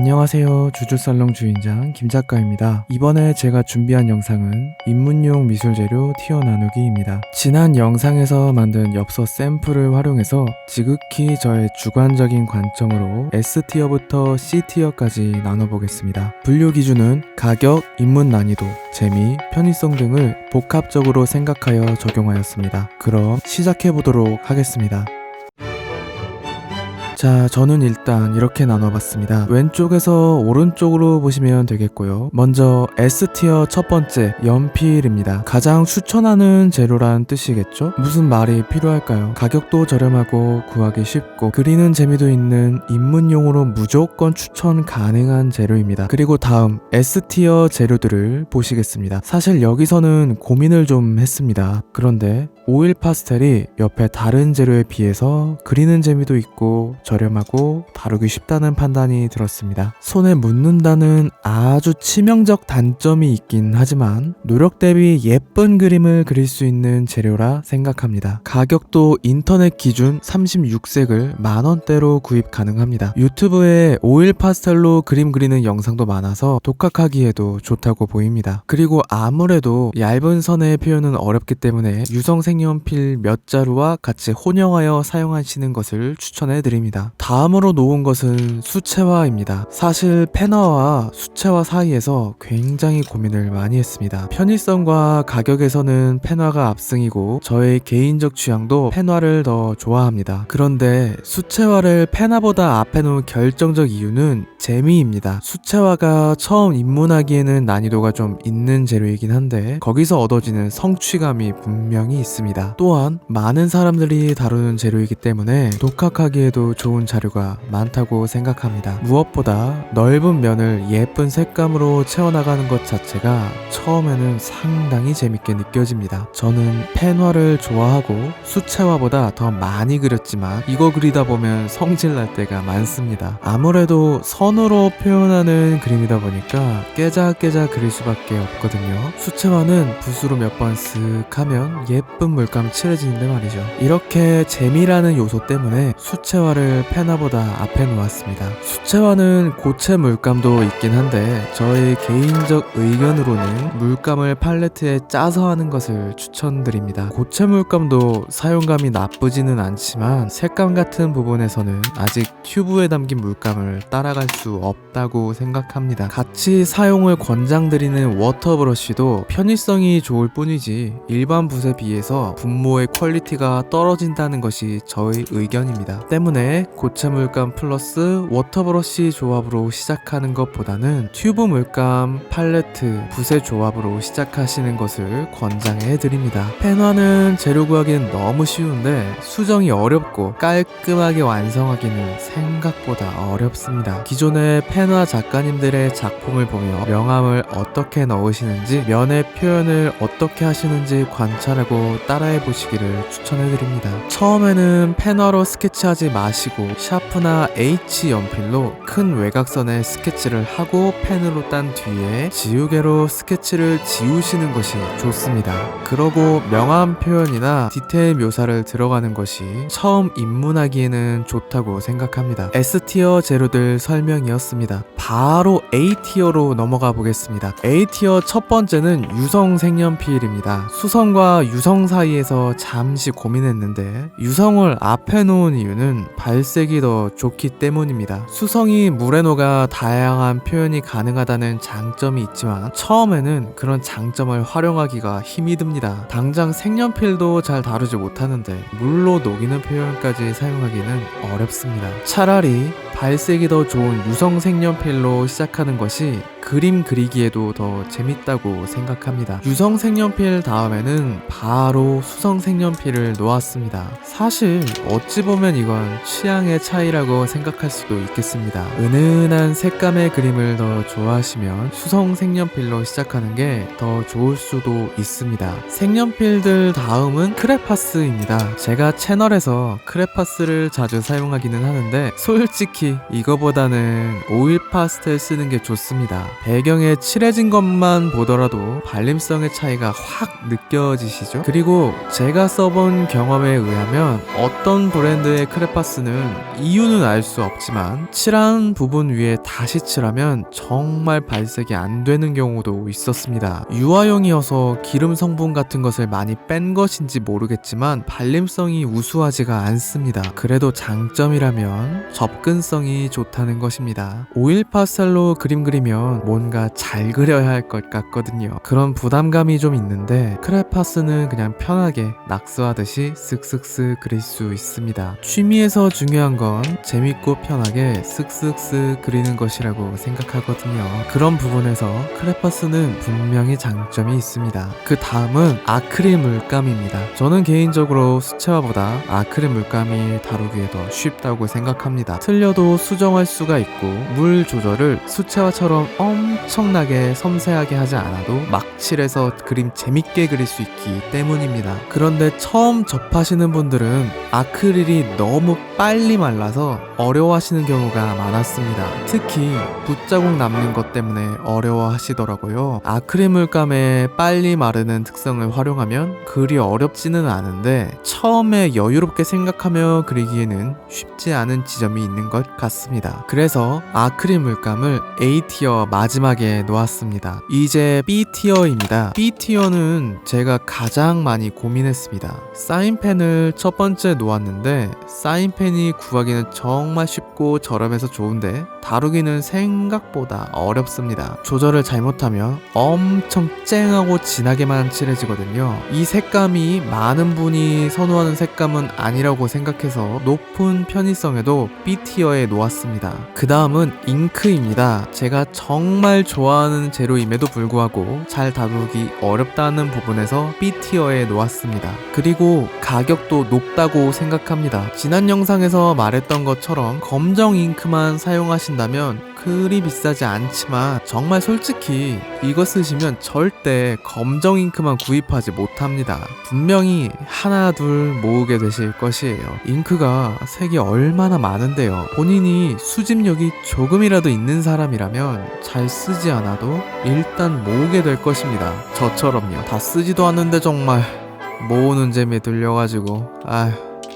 안녕하세요. 주주살롱 주인장 김작가입니다. 이번에 제가 준비한 영상은 입문용 미술재료 티어 나누기입니다. 지난 영상에서 만든 엽서 샘플을 활용해서 지극히 저의 주관적인 관점으로 S티어부터 C티어까지 나눠보겠습니다. 분류 기준은 가격, 입문 난이도, 재미, 편의성 등을 복합적으로 생각하여 적용하였습니다. 그럼 시작해보도록 하겠습니다. 자, 저는 일단 이렇게 나눠봤습니다. 왼쪽에서 오른쪽으로 보시면 되겠고요. 먼저 S티어 첫 번째, 연필입니다. 가장 추천하는 재료란 뜻이겠죠? 무슨 말이 필요할까요? 가격도 저렴하고 구하기 쉽고 그리는 재미도 있는 입문용으로 무조건 추천 가능한 재료입니다. 그리고 다음 S티어 재료들을 보시겠습니다. 사실 여기서는 고민을 좀 했습니다. 그런데 오일 파스텔이 옆에 다른 재료에 비해서 그리는 재미도 있고 저렴하고 다루기 쉽다는 판단이 들었습니다. 손에 묻는다는 아주 치명적 단점이 있긴 하지만 노력 대비 예쁜 그림을 그릴 수 있는 재료라 생각합니다. 가격도 인터넷 기준 36색을 만원대로 구입 가능합니다. 유튜브에 오일 파스텔로 그림 그리는 영상도 많아서 독학하기에도 좋다고 보입니다. 그리고 아무래도 얇은 선의 표현은 어렵기 때문에 유성 색연필 몇 자루와 같이 혼용하여 사용하시는 것을 추천해 드립니다. 다음으로 놓은 것은 수채화입니다. 사실 펜화와 수채화 사이에서 굉장히 고민을 많이 했습니다. 편의성과 가격에서는 펜화가 압승이고 저의 개인적 취향도 펜화를 더 좋아합니다. 그런데 수채화를 펜화보다 앞에 놓은 결정적 이유는 재미입니다. 수채화가 처음 입문하기에는 난이도가 좀 있는 재료이긴 한데 거기서 얻어지는 성취감이 분명히 있습니다. 또한 많은 사람들이 다루는 재료이기 때문에 독학하기에도 좋은 자료가 많다고 생각합니다. 무엇보다 넓은 면을 예쁜 색감으로 채워나가는 것 자체가 처음에는 상당히 재밌게 느껴집니다. 저는 펜화를 좋아하고 수채화보다 더 많이 그렸지만 이거 그리다 보면 성질날 때가 많습니다. 아무래도 선으로 표현하는 그림이다 보니까 깨작깨작 그릴 수밖에 없거든요. 수채화는 붓으로 몇 번 쓱 하면 예쁜 물감 칠해지는데 말이죠. 이렇게 재미라는 요소 때문에 수채화를 펜화보다 앞에 놓았습니다. 수채화는 고체 물감도 있긴 한데 저의 개인적 의견으로는 물감을 팔레트에 짜서 하는 것을 추천드립니다. 고체 물감도 사용감이 나쁘지는 않지만 색감 같은 부분에서는 아직 튜브에 담긴 물감을 따라갈 수 없다고 생각합니다. 같이 사용을 권장드리는 워터 브러쉬도 편의성이 좋을 뿐이지 일반 붓에 비해서 분모의 퀄리티가 떨어진다는 것이 저의 의견입니다. 때문에 고체 물감 플러스 워터 브러쉬 조합으로 시작하는 것보다는 튜브 물감, 팔레트, 붓의 조합으로 시작하시는 것을 권장해 드립니다. 펜화는 재료 구하기는 너무 쉬운데 수정이 어렵고 깔끔하게 완성하기는 생각보다 어렵습니다. 기존의 펜화 작가님들의 작품을 보며 명암을 어떻게 넣으시는지, 면의 표현을 어떻게 하시는지 관찰하고 따라해 보시기를 추천해 드립니다. 처음에는 펜화로 스케치하지 마시고 샤프나 H 연필로 큰 외곽선에 스케치를 하고 펜으로 딴 뒤에 지우개로 스케치를 지우시는 것이 좋습니다. 그러고 명암 표현이나 디테일 묘사를 들어가는 것이 처음 입문하기에는 좋다고 생각합니다. S티어 재료들 설명이었습니다. 바로 A티어로 넘어가 보겠습니다. A티어 첫 번째는 유성 색연필입니다. 수성과 유성 사이에서 잠시 고민했는데 유성을 앞에 놓은 이유는 발색이 더 좋기 때문입니다. 수성이 물에 녹아 다양한 표현이 가능하다는 장점이 있지만 처음에는 그런 장점을 활용하기가 힘이 듭니다. 당장 색연필도 잘 다루지 못하는데 물로 녹이는 표현까지 사용하기는 어렵습니다. 차라리 발색이 더 좋은 유성 색연필로 시작하는 것이 그림 그리기에도 더 재밌다고 생각합니다. 유성 색연필 다음에는 바로 수성 색연필을 놓았습니다. 사실 어찌 보면 이건 취향의 차이라고 생각할 수도 있겠습니다. 은은한 색감의 그림을 더 좋아하시면 수성 색연필로 시작하는 게 더 좋을 수도 있습니다. 색연필들 다음은 크레파스입니다. 제가 채널에서 크레파스를 자주 사용하기는 하는데 솔직히 이거보다는 오일 파스텔 쓰는 게 좋습니다. 배경에 칠해진 것만 보더라도 발림성의 차이가 확 느껴지시죠? 그리고 제가 써본 경험에 의하면 어떤 브랜드의 크레파스는 이유는 알 수 없지만 칠한 부분 위에 다시 칠하면 정말 발색이 안 되는 경우도 있었습니다. 유화용이어서 기름 성분 같은 것을 많이 뺀 것인지 모르겠지만 발림성이 우수하지가 않습니다. 그래도 장점이라면 접근성이 좋다는 것입니다. 오일 파스텔로 그림 그리면 뭔가 잘 그려야 할 것 같거든요. 그런 부담감이 좀 있는데 크레파스는 그냥 편하게 낙서하듯이 쓱쓱쓱 그릴 수 있습니다. 취미에서 중요한 건 재밌고 편하게 쓱쓱쓱 그리는 것이라고 생각하거든요. 그런 부분에서 크레파스는 분명히 장점이 있습니다. 그 다음은 아크릴 물감입니다. 저는 개인적으로 수채화보다 아크릴 물감이 다루기에 더 쉽다고 생각합니다. 틀려도 수정할 수가 있고 물 조절을 수채화처럼 엄청나게 섬세하게 하지 않아도 막 칠해서 그림 재밌게 그릴 수 있기 때문입니다. 그런데 처음 접하시는 분들은 아크릴이 너무 빨리 말라서 어려워하시는 경우가 많았습니다. 특히 붓자국 남는 것 때문에 어려워하시더라고요. 아크릴 물감의 빨리 마르는 특성을 활용하면 그리 어렵지는 않은데 처음에 여유롭게 생각하며 그리기에는 쉽지 않은 지점이 있는 것 같습니다. 그래서 아크릴 물감을 A티어 마지막에 놓았습니다. 이제 B티어입니다. B티어는 제가 가장 많이 고민했습니다. 사인펜을 첫 번째 놓았는데 사인펜이 구하기는 정말 쉽고 저렴해서 좋은데 다루기는 생각보다 어렵습니다. 조절을 잘못하면 엄청 쨍하고 진하게만 칠해지거든요. 이 색감이 많은 분이 선호하는 색감은 아니라고 생각해서 높은 편의성에도 B티어에 놓았습니다. 그 다음은 잉크입니다. 제가 정말 좋아하는 재료임에도 불구하고 잘 다루기 어렵다는 부분에서 B티어에 놓았습니다. 그리고 가격도 높다고 생각합니다. 지난 영상에서 말했던 것처럼 검정 잉크만 사용하신다면 그리 비싸지 않지만 정말 솔직히 이거 쓰시면 절대 검정 잉크만 구입하지 못합니다. 분명히 하나 둘 모으게 되실 것이에요. 잉크가 색이 얼마나 많은데요. 본인이 수집력이 조금이라도 있는 사람이라면 잘 쓰지 않아도 일단 모으게 될 것입니다. 저처럼요. 다 쓰지도 않는데 정말 모으는 재미에 들려가지고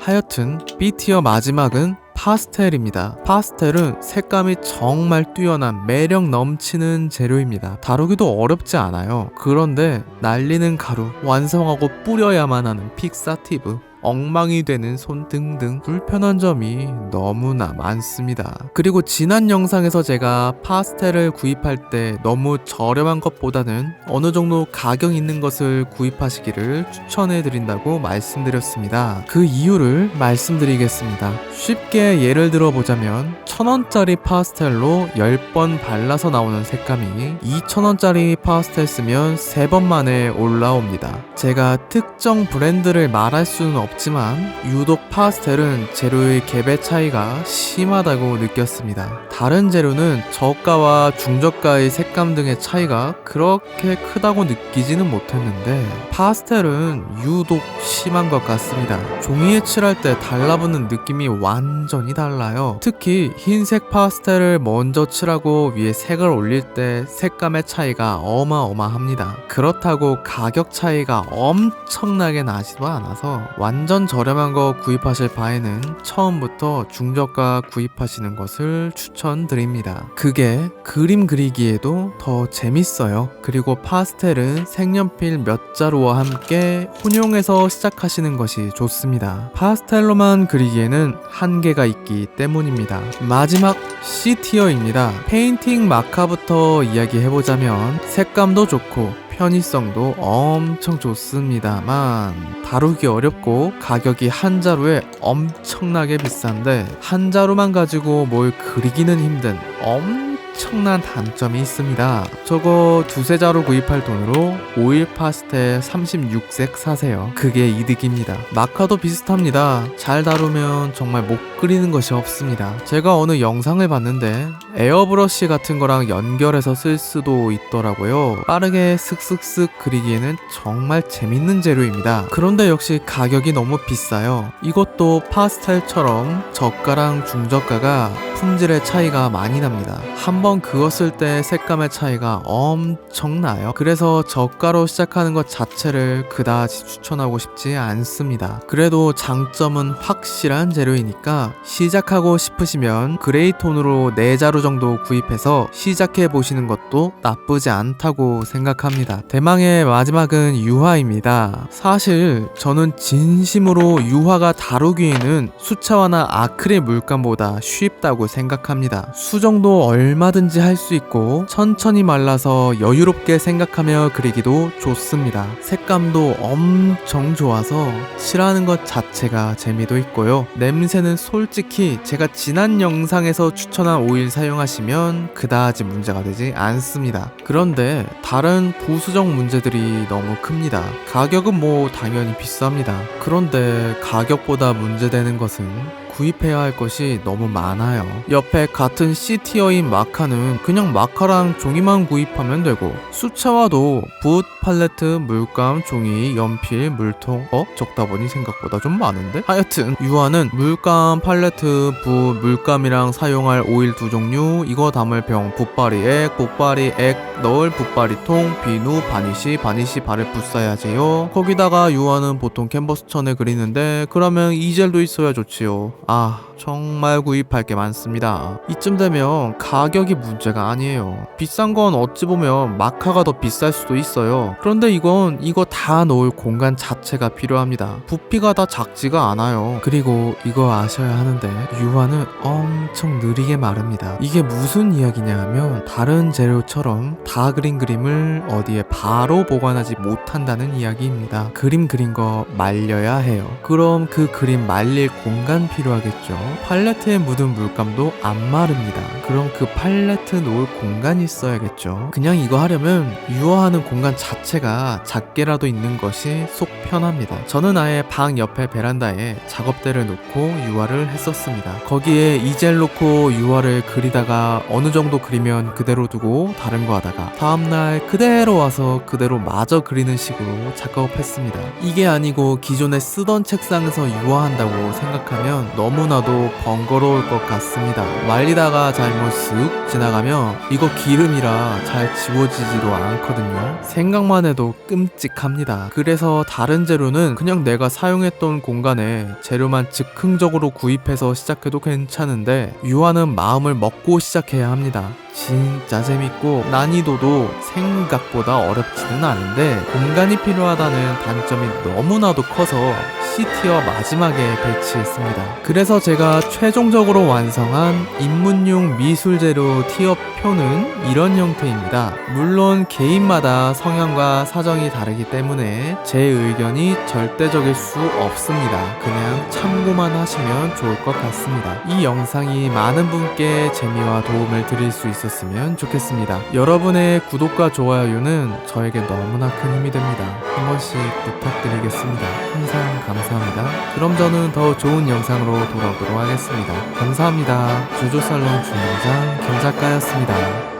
하여튼 B티어 마지막은 파스텔입니다. 파스텔은 색감이 정말 뛰어난 매력 넘치는 재료입니다. 다루기도 어렵지 않아요. 그런데 날리는 가루, 완성하고 뿌려야만 하는 픽사티브, 엉망이 되는 손 등등 불편한 점이 너무나 많습니다. 그리고 지난 영상에서 제가 파스텔을 구입할 때 너무 저렴한 것보다는 어느 정도 가격 있는 것을 구입하시기를 추천해 드린다고 말씀드렸습니다. 그 이유를 말씀드리겠습니다. 쉽게 예를 들어 보자면 1000원짜리 파스텔로 10번 발라서 나오는 색감이 2000원짜리 파스텔 쓰면 3번 만에 올라옵니다. 제가 특정 브랜드를 말할 수는 없지만 유독 파스텔은 재료의 갭의 차이가 심하다고 느꼈습니다. 다른 재료는 저가와 중저가의 색감 등의 차이가 그렇게 크다고 느끼지는 못했는데 파스텔은 유독 심한 것 같습니다. 종이에 칠할 때 달라붙는 느낌이 완전히 달라요. 특히 흰색 파스텔을 먼저 칠하고 위에 색을 올릴 때 색감의 차이가 어마어마합니다. 그렇다고 가격 차이가 엄청나게 나지도 않아서 완전 저렴한 거 구입하실 바에는 처음부터 중저가 구입하시는 것을 추천드립니다. 그게 그림 그리기에도 더 재밌어요. 그리고 파스텔은 색연필 몇 자루와 함께 혼용해서 시작하시는 것이 좋습니다. 파스텔로만 그리기에는 한계가 있기 때문입니다. 마지막 C티어입니다. 페인팅 마카부터 이야기해보자면 색감도 좋고 편의성도 엄청 좋습니다만 다루기 어렵고 가격이 한 자루에 엄청나게 비싼데 한 자루만 가지고 뭘 그리기는 힘든 엄청난 단점이 있습니다. 저거 두세 자루 구입할 돈으로 오일 파스텔 36색 사세요. 그게 이득입니다. 마카도 비슷합니다. 잘 다루면 정말 못 그리는 것이 없습니다. 제가 어느 영상을 봤는데 에어브러쉬 같은 거랑 연결해서 쓸 수도 있더라고요. 빠르게 슥슥슥 그리기에는 정말 재밌는 재료입니다. 그런데 역시 가격이 너무 비싸요. 이것도 파스텔처럼 저가랑 중저가가 품질의 차이가 많이 납니다. 한 한번 그었을 때 색감의 차이가 엄청나요. 그래서 저가로 시작하는 것 자체를 그다지 추천하고 싶지 않습니다. 그래도 장점은 확실한 재료이니까 시작하고 싶으시면 그레이톤으로 4자루 정도 구입해서 시작해 보시는 것도 나쁘지 않다고 생각합니다. 대망의 마지막은 유화입니다. 사실 저는 진심으로 유화가 다루기에는 수채화나 아크릴 물감보다 쉽다고 생각합니다. 수정도 얼마든지 할 수 있고 천천히 말라서 여유롭게 생각하며 그리기도 좋습니다. 색감도 엄청 좋아서 칠하는 것 자체가 재미도 있고요. 냄새는 솔직히 제가 지난 영상에서 추천한 오일 사용하시면 그다지 문제가 되지 않습니다. 그런데 다른 부수정 문제들이 너무 큽니다. 가격은 뭐 당연히 비쌉니다. 그런데 가격보다 문제되는 것은 구입해야 할 것이 너무 많아요. 옆에 같은 C티어인 마카는 그냥 마카랑 종이만 구입하면 되고, 수채화도 붓, 팔레트, 물감, 종이, 연필, 물통. 적다 보니 생각보다 좀 많은데? 하여튼 유화는 물감, 팔레트, 붓, 물감이랑 사용할 오일 2종류, 이거 담을 병, 붓바리액, 붓바리액 넣을 붓바리통, 비누, 바니쉬 바를 붓사야지요. 거기다가 유화는 보통 캔버스천에 그리는데 그러면 이젤도 있어야 좋지요. 정말 구입할 게 많습니다. 이쯤 되면 가격이 문제가 아니에요. 비싼 건 어찌 보면 마카가 더 비쌀 수도 있어요. 그런데 이건 이거 다 넣을 공간 자체가 필요합니다. 부피가 다 작지가 않아요. 그리고 이거 아셔야 하는데 유화는 엄청 느리게 마릅니다. 이게 무슨 이야기냐 하면 다른 재료처럼 다 그린 그림을 어디에 바로 보관하지 못한다는 이야기입니다. 그림 그린 거 말려야 해요. 그럼 그 그림 말릴 공간 필요하겠죠. 팔레트에 묻은 물감도 안 마릅니다. 그럼 그 팔레트 놓을 공간이 있어야겠죠. 그냥 이거 하려면 유화하는 공간 자체가 작게라도 있는 것이 속 편합니다. 저는 아예 방 옆에 베란다에 작업대를 놓고 유화를 했었습니다. 거기에 이젤 놓고 유화를 그리다가 어느 정도 그리면 그대로 두고 다른 거 하다가 다음날 그대로 와서 그대로 마저 그리는 식으로 작업했습니다. 이게 아니고 기존에 쓰던 책상에서 유화한다고 생각하면 너무나도 번거로울 것 같습니다. 말리다가 잘못 쓱 지나가면 이거 기름이라 잘 지워지지도 않거든요. 생각만 해도 끔찍합니다. 그래서 다른 재료는 그냥 내가 사용했던 공간에 재료만 즉흥적으로 구입해서 시작해도 괜찮은데 유화는 마음을 먹고 시작해야 합니다. 진짜 재밌고 난이도도 생각보다 어렵지는 않은데 공간이 필요하다는 단점이 너무나도 커서 C티어 마지막에 배치했습니다. 그래서 제가 최종적으로 완성한 입문용 미술재료 티어표는 이런 형태입니다. 물론 개인마다 성향과 사정이 다르기 때문에 제 의견이 절대적일 수 없습니다. 그냥 참고만 하시면 좋을 것 같습니다. 이 영상이 많은 분께 재미와 도움을 드릴 수 있었으면 좋겠습니다. 여러분의 구독과 좋아요는 저에게 너무나 큰 힘이 됩니다. 한 번씩 부탁드리겠습니다. 항상 감사합니다. 그럼 저는 더 좋은 영상으로 돌아오도록 하겠습니다. 감사합니다. 주조살롱 주인장 김작가였습니다.